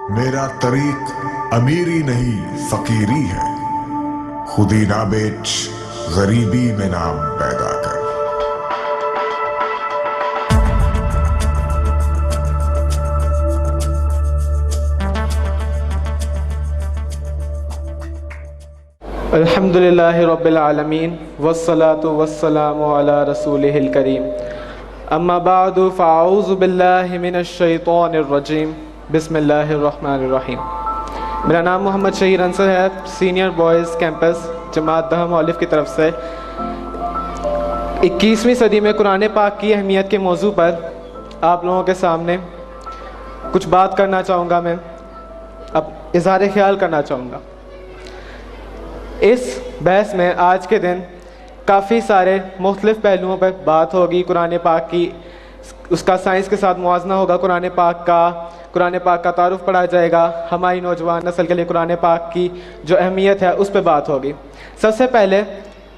मेरा तरीक अमीरी नहीं फकीरी है, खुदी ना बेच गरीबी में नाम पैदा कर। अल्हम्दुलिल्लाहि रब्बिल आलमीन वस्सलातु वस्सलामु अला रसूलिहिल करीम अम्मा बादु फ़अऊज़ु बिल्लाहि मिनश शैतानिर रजीम बिस्मिल्लाहिर रहमानिर रहीम। मेरा नाम मोहम्मद शहीर अंसर है, सीनियर बॉयज़ कैंपस जमात दहम ऑलिव की तरफ से 21वीं सदी में कुरान पाक की अहमियत के मौजू पर आप लोगों के सामने कुछ बात करना चाहूँगा। मैं अब इज़हार ख्याल करना चाहूँगा। इस बहस में आज के दिन काफ़ी सारे मुख्तलिफ़ पहलुओं पर बात होगी। कुरान पाक की उसका साइंस के साथ मुआजना होगा, कुरान पाक का तारुफ पढ़ा जाएगा। हमारी नौजवान नस्ल के लिए कुरान पाक की जो अहमियत है उस पर बात होगी। सबसे पहले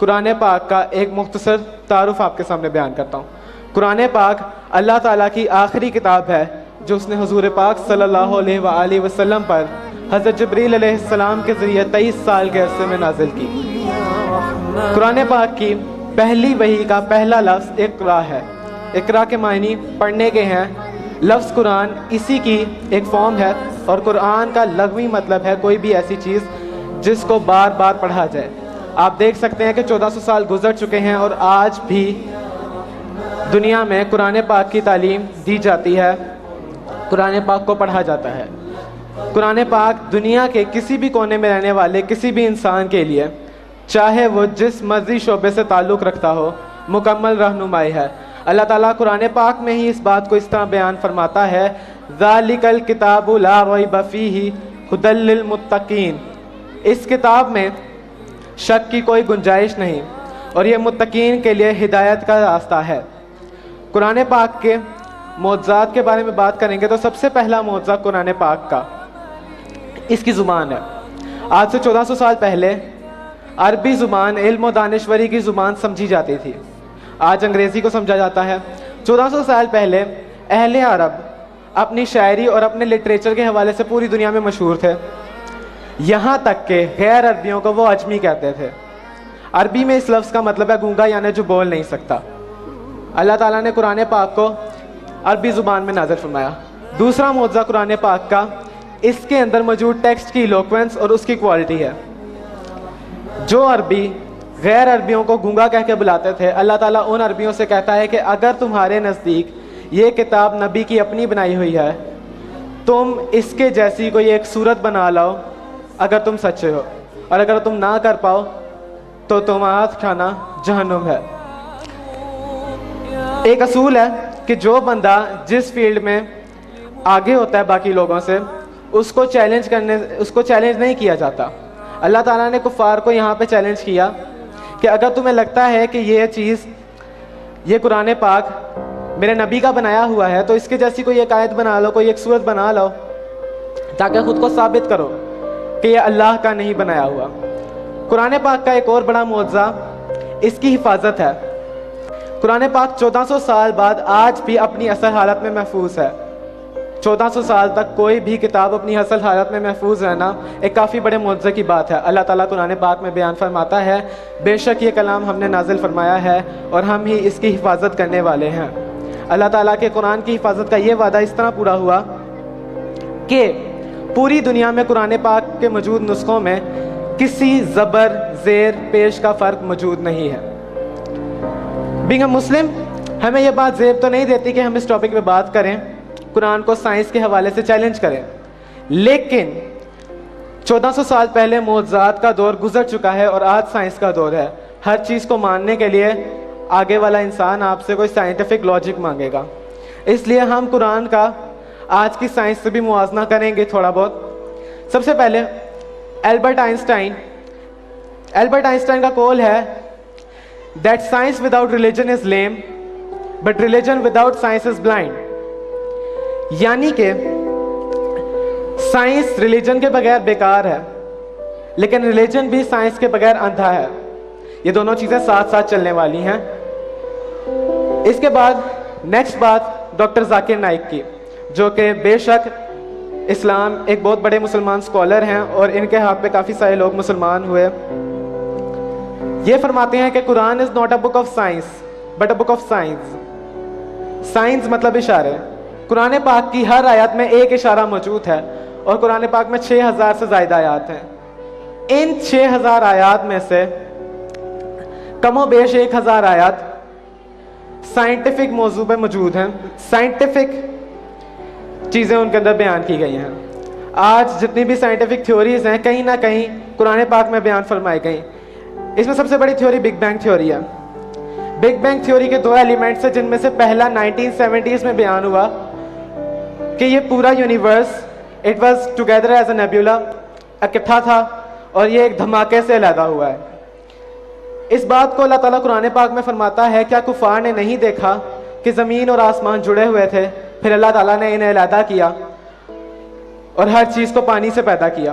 कुरान पाक का एक मुख्तसर तारुफ आपके सामने बयान करता हूँ। कुरान पाक अल्लाह ताला की आखिरी किताब है जो उसने हुजूर पाक सल्लल्लाहु अलैहि वसल्लम पर हज़रत जिब्रील अलैहिस्सलाम के ज़रिए 23 साल के अरसे में नाजिल की। कुरान पाक की पहली वही का पहला लफ्ज़ इक़रा है। इक़रा के मायनी पढ़ने के हैं। लफ्ज़ कुरान इसी की एक फॉर्म है और कुरान का लग़वी मतलब है कोई भी ऐसी चीज़ जिसको बार बार पढ़ा जाए। आप देख सकते हैं कि 1400 साल गुजर चुके हैं और आज भी दुनिया में कुरान पाक की तालीम दी जाती है, कुरान पाक को पढ़ा जाता है। कुरान पाक दुनिया के किसी भी कोने में रहने वाले किसी भी इंसान के लिए, चाहे वो जिस मर्जी शोबे से ताल्लुक़ रखता हो, मुकम्मल रहनुमाई है। अल्लाह ताला कुरान पाक में ही इस बात को इस तरह बयान फरमाता है, ज़ालिकल किताबु ला रैब फ़ीही हुदल लिल मुत्तकीन। इस किताब में शक की कोई गुंजाइश नहीं और ये मुत्तकीन के लिए हिदायत का रास्ता है। कुरान पाक के मौज़ात के बारे में बात करेंगे तो सबसे पहला मौज़ा कुरान पाक का इसकी ज़ुबान है। आज से 1400 साल पहले अरबी ज़ुबान इल्म और दानिश्वरी की ज़ुबान समझी जाती थी। आज अंग्रेज़ी को समझा जाता है। 1400 साल पहले अहले अरब अपनी शायरी और अपने लिटरेचर के हवाले से पूरी दुनिया में मशहूर थे। यहाँ तक के गैर अरबियों को वो अजमी कहते थे। अरबी में इस लफ्ज़ का मतलब है गूंगा, यानी जो बोल नहीं सकता। अल्लाह ताला ने कुरान पाक को अरबी ज़ुबान में नाज़िल फरमाया। दूसरा मौज़ा कुरान पाक का इसके अंदर मौजूद टेक्स्ट की इलोक्वेंस और उसकी क्वालिटी है। जो अरबी गैर अरबियों को गूंगा कह के बुलाते थे, अल्लाह ताला उन अरबियों से कहता है कि अगर तुम्हारे नज़दीक ये किताब नबी की अपनी बनाई हुई है, तुम इसके जैसी कोई एक सूरत बना लाओ अगर तुम सच्चे हो, और अगर तुम ना कर पाओ तो तुम्हारा खाना जहन्नुम है। एक असूल है कि जो बंदा जिस फील्ड में आगे होता है बाकी लोगों से, उसको चैलेंज नहीं किया जाता। अल्लाह ताला ने कुफ़ार को यहाँ पे चैलेंज किया कि अगर तुम्हें लगता है कि ये कुरान पाक मेरे नबी का बनाया हुआ है तो इसके जैसी कोई एक आयत बना लो, कोई एक सूरत बना लो, ताकि ख़ुद को साबित करो कि ये अल्लाह का नहीं बनाया हुआ। कुरान पाक का एक और बड़ा मौज़ा इसकी हिफाजत है। कुरान पाक 1400 साल बाद आज भी अपनी असल हालत में महफूज है। 1400 साल तक कोई भी किताब अपनी असल हालत में महफूज रहना एक काफ़ी बड़े मौज़े की बात है। अल्लाह ताला कुरान पाक में बयान फरमाता है, बेशक ये कलाम हमने नाजिल फरमाया है और हम ही इसकी हिफाजत करने वाले हैं। अल्लाह ताला के कुरान की हिफाजत का ये वादा इस तरह पूरा हुआ कि पूरी दुनिया में कुरान पाक के मौजूद नुस्खों में किसी ज़बर ज़ेर पेश का फ़र्क मौजूद नहीं है। बीइंग अ मुस्लिम हमें यह बात ज़ेब तो नहीं देती कि हम इस टॉपिक पे बात करें, कुरान को साइंस के हवाले से चैलेंज करें, लेकिन 1400 साल पहले मौज़ात का दौर गुजर चुका है और आज साइंस का दौर है। हर चीज़ को मानने के लिए आगे वाला इंसान आपसे कोई साइंटिफिक लॉजिक मांगेगा, इसलिए हम कुरान का आज की साइंस से भी मुआजना करेंगे थोड़ा बहुत। सबसे पहले एल्बर्ट आइंस्टाइन का कौल है that science without religion is lame but religion without science is blind. यानी कि साइंस रिलीजन के बगैर बेकार है, लेकिन रिलीजन भी साइंस के बगैर अंधा है। ये दोनों चीज़ें साथ साथ चलने वाली हैं। इसके बाद नेक्स्ट बात डॉक्टर जाकिर नाइक की, जो कि बेशक इस्लाम एक बहुत बड़े मुसलमान स्कॉलर हैं और इनके हाथ पे काफ़ी सारे लोग मुसलमान हुए। ये फरमाते हैं कि Quran is not a book of science but a book of science. Science मतलब इशारे। कुरान पाक की हर आयत में एक इशारा मौजूद है और कुरान पाक में 6000 से ज़्यादा आयत हैं। इन 6000 आयत में से कमो बेश 1000 आयत साइंटिफिक मौजू पे मौजूद हैं। साइंटिफिक चीज़ें उनके अंदर बयान की गई हैं। आज जितनी भी साइंटिफिक थ्योरीज हैं कहीं ना कहीं कुरान पाक में बयान फरमाई गई। इसमें सबसे बड़ी थ्योरी बिग बैंग थ्योरी है। बिग बैंग थ्योरी के 2 एलिमेंट्स हैं, जिनमें से पहला 1970s में बयान हुआ कि ये पूरा universe it was together as a nebula, इकट्ठा था और ये एक धमाके से अलहदा हुआ है। इस बात को अल्लाह ताला कुरान पाक में फरमाता है, क्या कुफार ने नहीं देखा कि ज़मीन और आसमान जुड़े हुए थे, फिर अल्लाह ताला ने इन्हें अलहदा किया और हर चीज़ को पानी से पैदा किया।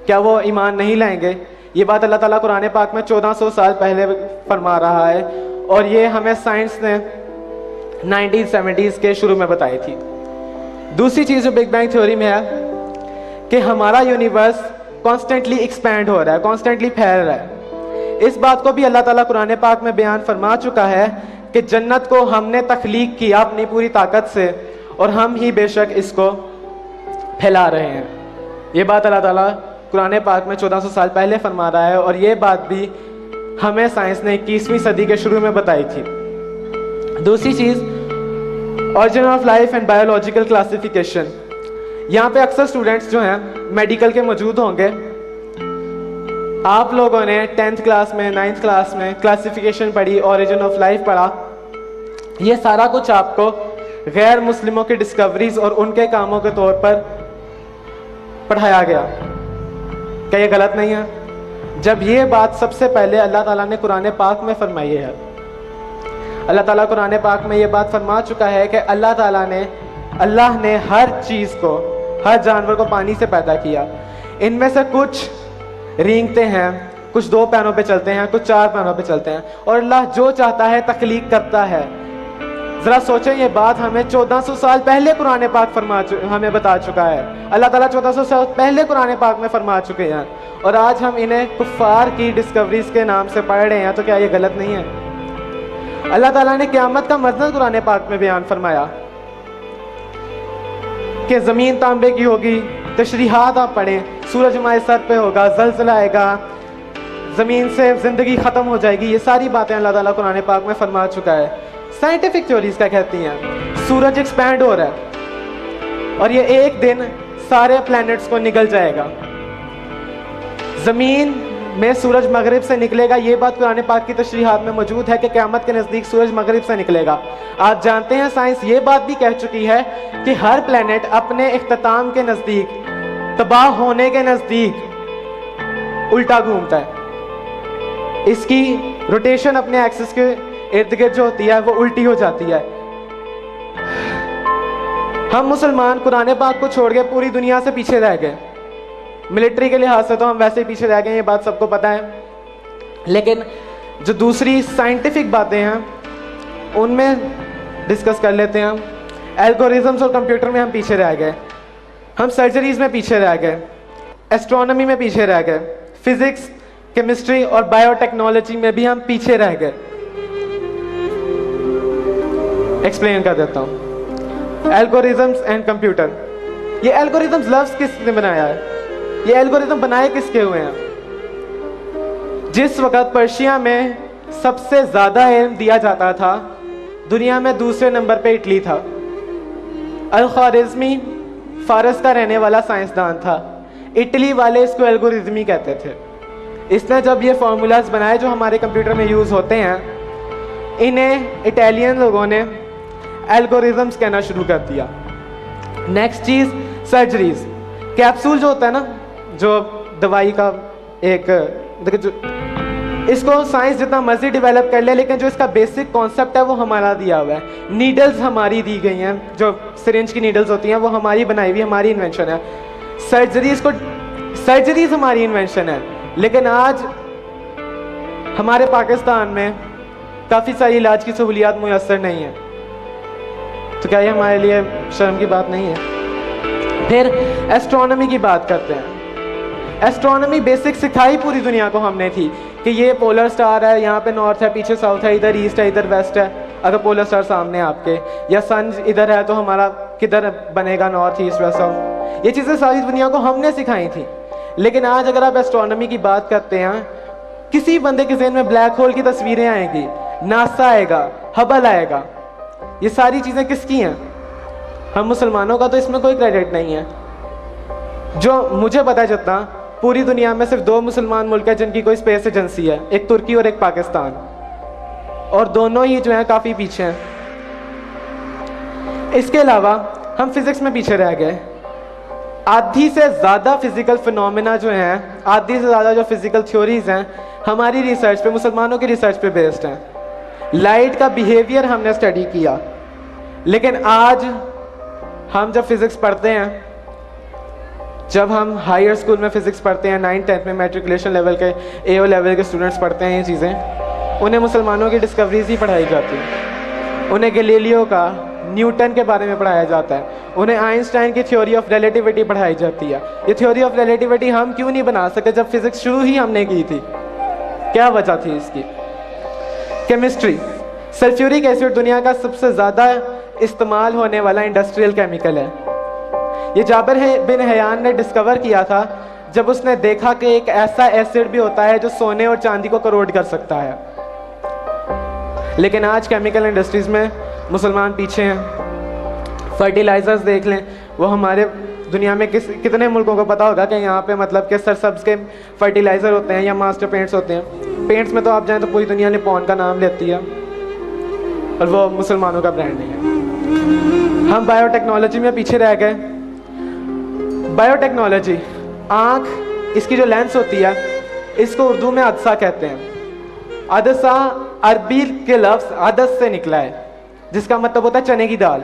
क्या वो ईमान नहीं लाएंगे? ये बात अल्लाह ताला कुरान पाक में 1400 साल पहले फरमा रहा है और ये हमें साइंस ने 1970s के शुरू में बताई थी। दूसरी चीज़ जो बिग बैंग थ्योरी में है कि हमारा यूनिवर्स कॉन्स्टेंटली एक्सपैंड हो रहा है, कॉन्स्टेंटली फैल रहा है। इस बात को भी अल्लाह ताला कुरान पाक में बयान फरमा चुका है कि जन्नत को हमने तख्लीक किया अपनी पूरी ताकत से और हम ही बेशक इसको फैला रहे हैं। ये बात अल्लाह ताला कुरान पाक में 1400 साल पहले फरमा रहा है और ये बात भी हमें साइंस ने 21वीं सदी के शुरू में बताई थी। दूसरी चीज़ origin of life and biological classification. यहाँ पे अक्सर स्टूडेंट्स जो हैं मेडिकल के मौजूद होंगे। आप लोगों ने 10th क्लास में 9th क्लास में क्लासिफिकेशन पढ़ी, ऑरिजिन ऑफ लाइफ पढ़ा। ये सारा कुछ आपको गैर मुस्लिमों की डिस्कवरीज और उनके कामों के तौर पर पढ़ाया गया। क्या ये गलत नहीं है? जब ये बात सबसे पहले अल्लाह ताला ने कुरान पाक में फरमाई है। अल्लाह ताला कुरान पाक में ये बात फरमा चुका है कि अल्लाह ने हर चीज़ को, हर जानवर को पानी से पैदा किया। इनमें से कुछ रेंगते हैं, कुछ 2 पैरों पे चलते हैं, कुछ 4 पैरों पे चलते हैं और अल्लाह जो चाहता है तख्लीक करता है। ज़रा सोचें, ये बात हमें 1400 साल पहले कुरान पाक हमें बता चुका है। अल्लाह ताला 1400 साल पहले कुरान पाक में फरमा चुके हैं और आज हम इन्हें कुफ्फार की डिस्कवरीज के नाम से पढ़ रहे हैं। तो क्या ये गलत नहीं है? अल्लाह ताला ने क़यामत का मज़नर कुरान पाक में बयान फरमाया कि ज़मीन तांबे की होगी। तशरीहात आप पढ़ें, सूरज हमारे सर पे होगा, ज़लज़ला आएगा, ज़मीन से ज़िंदगी ख़त्म हो जाएगी। ये सारी बातें अल्लाह ताला कुरान पाक में फरमा चुका है। साइंटिफिक थ्योरीज क्या कहती हैं? सूरज एक्सपैंड हो रहा है और ये एक दिन सारे प्लैनेट्स को निगल जाएगा। ज़मीन में सूरज मगरिब से निकलेगा। ये बात कुरान पाक की तशरीहात में मौजूद है कि क़यामत के नज़दीक सूरज मगरिब से निकलेगा। आप जानते हैं साइंस ये बात भी कह चुकी है कि हर प्लैनेट अपने इख्तिताम के नज़दीक, तबाह होने के नज़दीक उल्टा घूमता है। इसकी रोटेशन अपने एक्सिस के इर्द गिर्द जो होती है वो उल्टी हो जाती है। हम मुसलमान कुरान पाक को छोड़ के पूरी दुनिया से पीछे रह गए। मिलिट्री के लिहाज से तो हम वैसे ही पीछे रह गए, ये बात सबको पता है। लेकिन जो दूसरी साइंटिफिक बातें हैं उनमें डिस्कस कर लेते हैं हम। एल्गोरिथम्स और कंप्यूटर में हम पीछे रह गए, हम सर्जरीज में पीछे रह गए, एस्ट्रोनॉमी में पीछे रह गए, फिजिक्स, केमिस्ट्री और बायोटेक्नोलॉजी में भी हम पीछे रह गए। एक्सप्लेन कर देता हूँ। Algorithms and computer. ये एल्गोरिथम्स लफ्ज़ किसने बनाया है? ये एल्गोरिथम बनाए किसके हुए हैं? जिस वक़्त पर्शिया में सबसे ज़्यादा इल्म दिया जाता था, दुनिया में दूसरे नंबर पे इटली था। अल-ख्वारिज़मी फारस का रहने वाला साइंसदान था। इटली वाले इसको एल्गोरिथमी कहते थे। इसने जब ये फार्मूलाज बनाए जो हमारे कंप्यूटर में यूज़ होते हैं, इन्हें इटालियन लोगों ने एल्गोरिथम्स कहना शुरू कर दिया। नेक्स्ट चीज़ सर्जरीज। कैप्सूल जो होता है ना, जो दवाई का एक देखिए, जो इसको साइंस जितना मर्जी डेवलप कर ले, लेकिन जो इसका बेसिक कॉन्सेप्ट है वो हमारा दिया हुआ है। नीडल्स हमारी दी गई हैं, जो सिरिंज की नीडल्स होती हैं वो हमारी बनाई हुई, हमारी इन्वेंशन है। सर्जरीज हमारी इन्वेंशन है। लेकिन आज हमारे पाकिस्तान में काफ़ी सारी इलाज की सहूलियात मुयस्सर नहीं है। तो क्या ये हमारे लिए शर्म की बात नहीं है? फिर एस्ट्रोनॉमी की बात करते हैं। एस्ट्रोनॉमी बेसिक सिखाई पूरी दुनिया को हमने थी कि ये पोलर स्टार है, यहाँ पे नॉर्थ है, पीछे साउथ है, इधर ईस्ट है, इधर वेस्ट है। अगर पोलर स्टार सामने आपके, या सन इधर है तो हमारा किधर बनेगा, नॉर्थ ईस्ट वेस्ट साउथ। ये चीज़ें सारी दुनिया को हमने सिखाई थी। लेकिन आज अगर आप एस्ट्रोनॉमी की बात करते हैं, किसी बंदे के ज़हन में ब्लैक होल की तस्वीरें आएंगी, नासा आएगा, हबल आएगा। ये सारी चीज़ें किसकी हैं? हम मुसलमानों का तो इसमें कोई क्रेडिट नहीं है। जो मुझे पता है जितना, पूरी दुनिया में सिर्फ 2 मुसलमान मुल्क है जिनकी कोई स्पेस एजेंसी है, एक तुर्की और एक पाकिस्तान, और दोनों ही जो है काफ़ी पीछे हैं। इसके अलावा हम फिज़िक्स में पीछे रह गए। आधी से ज़्यादा फिज़िकल फिनोमेना जो हैं, आधी से ज़्यादा जो फिज़िकल थ्योरीज़ हैं, हमारी रिसर्च पे, मुसलमानों की रिसर्च पे बेस्ड हैं। लाइट का बिहेवियर हमने स्टडी किया। लेकिन आज हम जब फिज़िक्स पढ़ते हैं, जब हम हायर स्कूल में फ़िज़िक्स पढ़ते हैं, 9th-10th में मैट्रिकुलेशन लेवल के, AO लेवल के स्टूडेंट्स पढ़ते हैं ये चीज़ें, उन्हें मुसलमानों की डिस्कवरीज ही पढ़ाई जाती हैं। उन्हें गैलीलियो का, न्यूटन के बारे में पढ़ाया जाता है। उन्हें आइंस्टाइन की थ्योरी ऑफ रिलेटिविटी पढ़ाई जाती है। ये थ्योरी ऑफ रिलेटिविटी हम क्यों नहीं बना सके जब फिज़िक्स शुरू ही हमने की थी? क्या वजह थी इसकी? केमिस्ट्री। सल्फ्यूरिक एसिड दुनिया का सबसे ज़्यादा इस्तेमाल होने वाला इंडस्ट्रियल केमिकल है। ये जाबिर बिन हयान ने डिस्कवर किया था जब उसने देखा कि एक ऐसा एसिड भी होता है जो सोने और चांदी को करोड कर सकता है। लेकिन आज केमिकल इंडस्ट्रीज़ में मुसलमान पीछे हैं। फर्टिलाइज़र्स देख लें, वो हमारे दुनिया में कितने मुल्कों को पता होगा कि यहाँ पे मतलब कि सरसब्स के फर्टिलाइज़र होते हैं या मास्टर पेंट्स होते हैं। पेंट्स में तो आप जाएँ तो पूरी दुनिया निपॉन का नाम लेती है, और वो मुसलमानों का ब्रांड नहीं है। हम बायोटेक्नोलॉजी में पीछे रह गए। बायोटेक्नोलॉजी, आँख, इसकी जो लेंस होती है, इसको उर्दू में अदसा कहते हैं। अदसा अरबी के लफ्ज़ अदस से निकला है, जिसका मतलब होता है चने की दाल।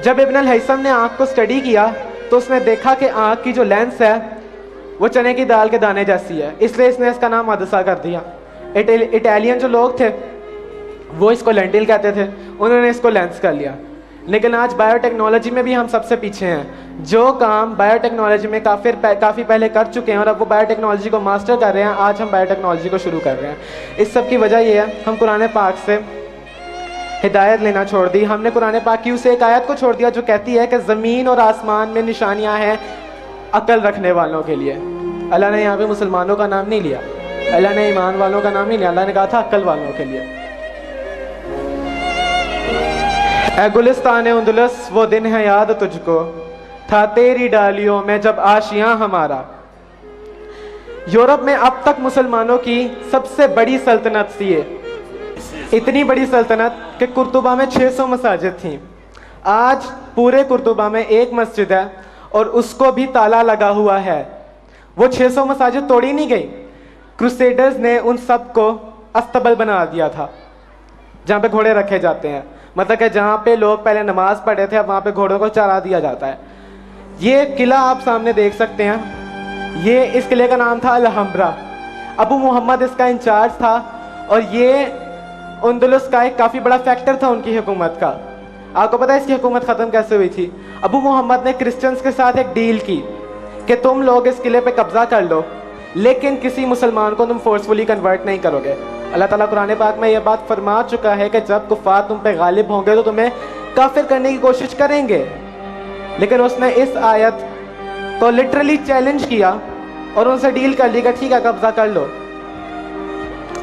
जब इब्न अल-हैसम ने आँख को स्टडी किया तो उसने देखा कि आँख की जो लेंस है वो चने की दाल के दाने जैसी है, इसलिए इसने इसका नाम अदसा कर दिया। इटालियन जो लोग थे वो इसको लेंटिल कहते थे, उन्होंने इसको लेंस कर लिया। लेकिन आज बायोटेक्नोलॉजी में भी हम सबसे पीछे हैं। जो काम बायोटेक्नोलॉजी में काफ़ी पहले कर चुके हैं और अब वो बायोटेक्नोलॉजी को मास्टर कर रहे हैं, आज हम बायोटेक्नोलॉजी को शुरू कर रहे हैं। इस सब की वजह ये है, हम कुरान पाक से हिदायत लेना छोड़ दी। हमने कुरान पाक की उस एक आयत को छोड़ दिया जो कहती है कि ज़मीन और आसमान में निशानियाँ हैं अकल रखने वालों के लिए। अल्लाह ने यहाँ पे मुसलमानों का नाम नहीं लिया, अल्लाह ने ईमान वालों का नाम नहीं लिया, अल्लाह ने कहा था अकल वालों के लिए। ऐ गुलिस्तान उंदुलस, वो दिन है याद तुझको, था तेरी डालियों में जब आशियां हमारा। यूरोप में अब तक मुसलमानों की सबसे बड़ी सल्तनत थी ये, इतनी बड़ी सल्तनत कि कुर्तुबा में 600 मसाजिद थी। आज पूरे कुर्तुबा में एक मस्जिद है और उसको भी ताला लगा हुआ है। वो 600 मसाजिद तोड़ी नहीं गई, क्रूसेडर्स ने उन सब को अस्तबल बना दिया था जहाँ पे घोड़े रखे जाते हैं। मतलब कि जहाँ पे लोग पहले नमाज पढ़े थे, अब वहाँ पे घोड़ों को चरा दिया जाता है। ये किला आप सामने देख सकते हैं, ये इस किले का नाम था अल-हम्रा। अबू मोहम्मद इसका इंचार्ज था और ये उंदुलस का एक काफ़ी बड़ा फैक्टर था उनकी हुकूमत का। आपको पता है इसकी हुकूमत ख़त्म कैसे हुई थी? अबू मोहम्मद ने क्रिश्चियंस के साथ एक डील की कि तुम लोग इस किले पे कब्जा कर लो, लेकिन किसी मुसलमान को तुम फोर्सफुली कन्वर्ट नहीं करोगे। अल्लाह ताला कुरान पाक में यह बात फरमा चुका है कि जब कुफ़ार तुम पे गालिब होंगे तो तुम्हें काफिर करने की कोशिश करेंगे। लेकिन उसने इस आयत को लिटरली चैलेंज किया और उनसे डील कर ली कि ठीक है कब्जा कर लो।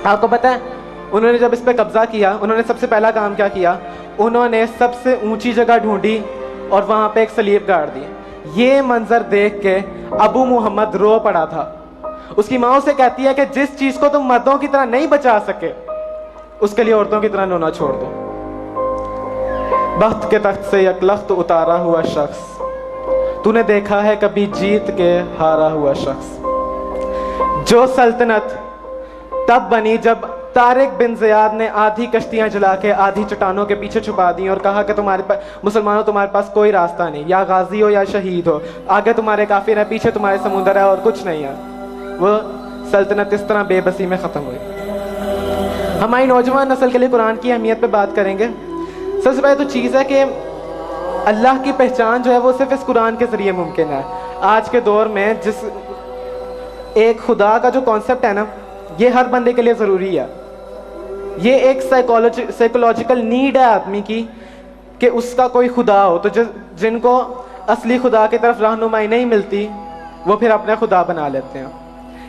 आपको पता है उन्होंने जब इस पे कब्जा किया, उन्होंने सबसे पहला काम क्या किया? उन्होंने सबसे ऊंची जगह ढूंढी और वहां पे एक सलीब गाड़ दी। ये मंजर देख के अबू मोहम्मद रो पड़ा था। उसकी माँ उसे कहती है कि जिस चीज को तुम मर्दों की तरह नहीं बचा सके उसके लिए औरतों की तरह रोना छोड़ दो। बख्त के तख्त से यकलख्त उतारा हुआ शख्स, तूने देखा है कभी जीत के हारा हुआ शख्स। जो सल्तनत तब बनी जब तारिक बिन ज़ियाद ने आधी कश्तियां जला के आधी चट्टानों के पीछे छुपा दी और कहा कि तुम्हारे पास मुसलमानों तुम्हारे पास कोई रास्ता नहीं, या गाजी हो या शहीद हो, आगे तुम्हारे काफिर है, पीछे तुम्हारे समुंदर है और कुछ नहीं है। वो सल्तनत इस तरह बेबसी में ख़त्म हुई। हमारी नौजवान नस्ल के लिए कुरान की अहमियत पे बात करेंगे। सबसे पहले तो चीज़ है कि अल्लाह की पहचान जो है वो सिर्फ इस कुरान के ज़रिए मुमकिन है। आज के दौर में जिस एक खुदा का जो कॉन्सेप्ट है ना, ये हर बंदे के लिए ज़रूरी है। ये एक साइकोलॉजिकल नीड है आदमी की कि उसका कोई खुदा हो। तो जिनको असली खुदा की तरफ रहनुमाई नहीं मिलती वो फिर अपना खुदा बना लेते हैं।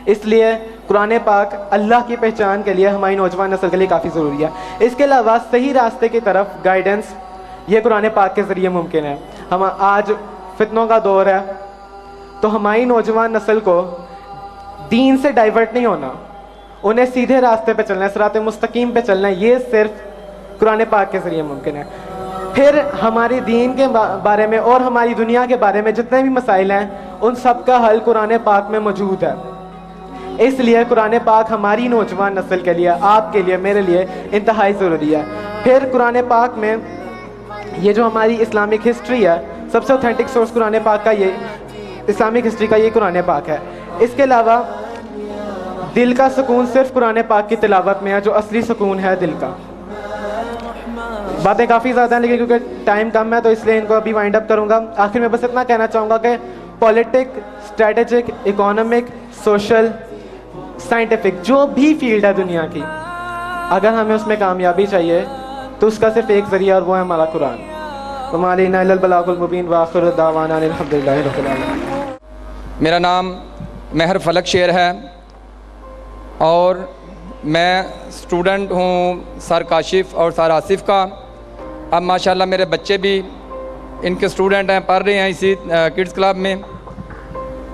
इसलिए कुरान पाक अल्लाह की पहचान के लिए हमारी नौजवान नस्ल के लिए काफ़ी ज़रूरी है। इसके अलावा सही रास्ते की तरफ गाइडेंस ये कुरान पाक के ज़रिए मुमकिन है। हम आज फितनों का दौर है, तो हमारी नौजवान नस्ल को दीन से डाइवर्ट नहीं होना, उन्हें सीधे रास्ते पे चलना है, सिरात मुस्तकीम पे चलना है। ये सिर्फ कुरान पाक के ज़रिए मुमकिन है। फिर हमारी दीन के बारे में और हमारी दुनिया के बारे में जितने भी मसाइल हैं उन सब का हल कुरान पाक में मौजूद है। इसलिए कुरान पाक हमारी नौजवान नस्ल के लिए, आपके लिए, मेरे लिए इंतहाई ज़रूरी है। फिर कुरान पाक में ये जो हमारी इस्लामिक हिस्ट्री है, सबसे ऑथेंटिक सोर्स कुरान पाक का, ये इस्लामिक हिस्ट्री का ये कुरान पाक है। इसके अलावा दिल का सुकून सिर्फ कुरान पाक की तिलावत में है, जो असली सुकून है दिल का। बातें काफ़ी ज़्यादा हैं लेकिन क्योंकि टाइम कम है तो इसलिए इनको अभी वाइंड अप करूँगा। आखिर में बस इतना कहना चाहूँगा कि politic, strategic, economic, social, scientific जो भी फील्ड है दुनिया की, अगर हमें उसमें कामयाबी चाहिए तो उसका सिर्फ एक ज़रिया और वो है हमारा कुरान। वमा अलैना इल्लल बलागुल मुबीन व आखिरु दावाना अनिल हम्दुलिल्लाहि रब्बिल आलमीन। मेरा नाम महर फलक शेर है और मैं स्टूडेंट हूँ सर काशिफ और सर आसिफ का। अब माशाल्लाह मेरे बच्चे भी इनके स्टूडेंट हैं, पढ़ रहे हैं इसी किड्स क्लब में।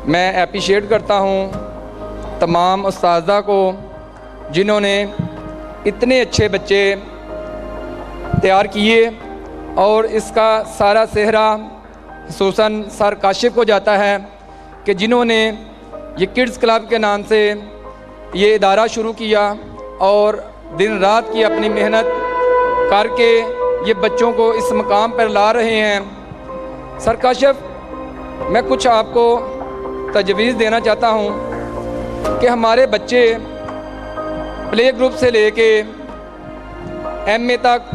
मैं अप्रिशिएट करता हूँ तमाम उस्तादा को जिन्होंने इतने अच्छे बच्चे तैयार किए, और इसका सारा सेहरा खुसूसन सर काशिफ को जाता है कि जिन्होंने ये किड्स क्लब के नाम से ये इदारा शुरू किया और दिन रात की अपनी मेहनत करके ये बच्चों को इस मकाम पर ला रहे हैं। सर काशिफ, मैं कुछ आपको तजवीज़ देना चाहता हूँ कि हमारे बच्चे प्ले ग्रुप से लेके एमए तक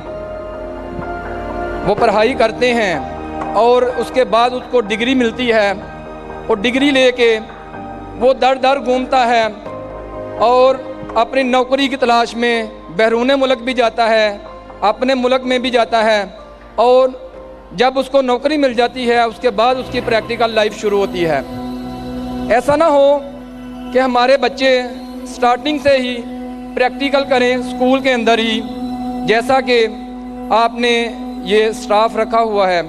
वो पढ़ाई करते हैं और उसके बाद उसको डिग्री मिलती है, और डिग्री लेके वो दर दर घूमता है और अपनी नौकरी की तलाश में बैरून मुल्क भी जाता है, अपने मुल्क में भी जाता है, और जब उसको नौकरी मिल जाती है उसके बाद उसकी प्रैक्टिकल लाइफ शुरू होती है। ऐसा ना हो कि हमारे बच्चे स्टार्टिंग से ही प्रैक्टिकल करें स्कूल के अंदर ही, जैसा कि आपने ये स्टाफ रखा हुआ है,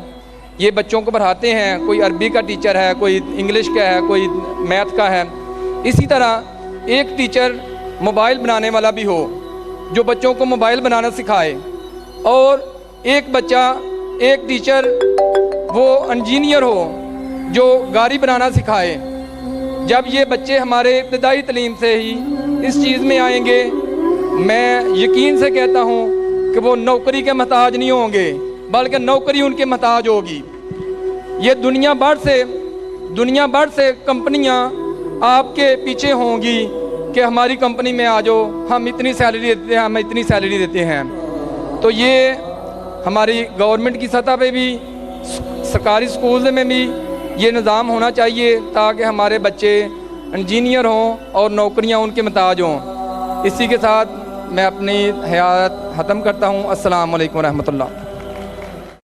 ये बच्चों को पढ़ाते हैं, कोई अरबी का टीचर है, कोई इंग्लिश का है, कोई मैथ का है। इसी तरह एक टीचर मोबाइल बनाने वाला भी हो जो बच्चों को मोबाइल बनाना सिखाए, और एक बच्चा, एक टीचर वो इंजीनियर हो जो गाड़ी बनाना सिखाए। जब ये बच्चे हमारे इब्तदाई तालीम से ही इस चीज़ में आएंगे, मैं यकीन से कहता हूँ कि वो नौकरी के महताज नहीं होंगे, बल्कि नौकरी उनके महताज होगी। ये दुनिया भर से कंपनियाँ आपके पीछे होंगी कि हमारी कंपनी में आ जाओ, हम इतनी सैलरी देते हैं, हम इतनी सैलरी देते हैं। तो ये हमारी गवर्नमेंट की सतह पे भी, सरकारी स्कूल में भी ये निज़ाम होना चाहिए ताकि हमारे बच्चे इंजीनियर हों और नौकरियां उनके महताज हों। इसी के साथ मैं अपनी हयात ख़त्म करता हूँ। अस्सलाम वालेकुम रहमतुल्लाह।